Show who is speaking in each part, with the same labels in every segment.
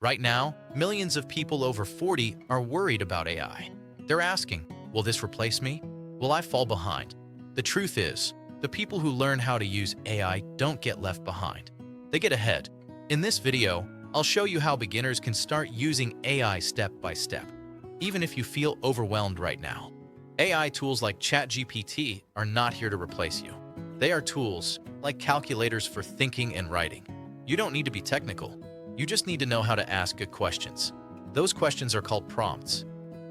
Speaker 1: Right now, millions of people over 40 are worried about AI. They're asking, will this replace me? Will I fall behind? The truth is, the people who learn how to use AI don't get left behind. They get ahead. In this video, I'll show you how beginners can start using AI step by step, even if you feel overwhelmed right now. AI tools like ChatGPT are not here to replace you. They are tools, like calculators for thinking and writing. You don't need to be technical. You just need to know how to ask good questions. Those questions are called prompts.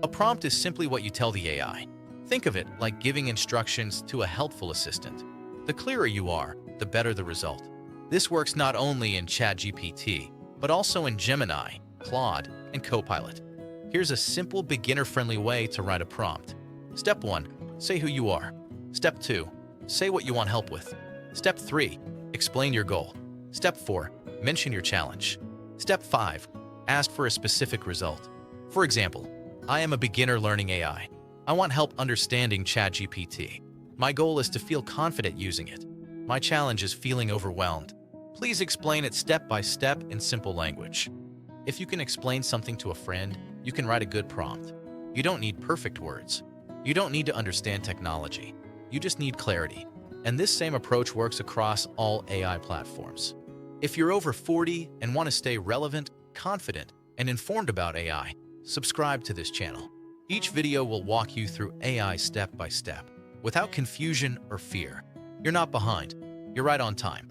Speaker 1: A prompt is simply what you tell the AI. Think of it like giving instructions to a helpful assistant. The clearer you are, the better the result. This works not only in ChatGPT, but also in Gemini, Claude, and Copilot. Here's a simple beginner-friendly way to write a prompt. Step 1. Say who you are. Step 2. Say what you want help with. Step 3. Explain your goal. Step 4. Mention your challenge. Step 5. Ask for a specific result. For example, I am a beginner learning AI. I want help understanding ChatGPT. My goal is to feel confident using it. My challenge is feeling overwhelmed. Please explain it step by step in simple language. If you can explain something to a friend, you can write a good prompt. You don't need perfect words. You don't need to understand technology. You just need clarity. And this same approach works across all AI platforms. If you're over 40 and want to stay relevant, confident, and informed about AI, subscribe to this channel. Each video will walk you through AI step by step, without confusion or fear. You're not behind. You're right on time.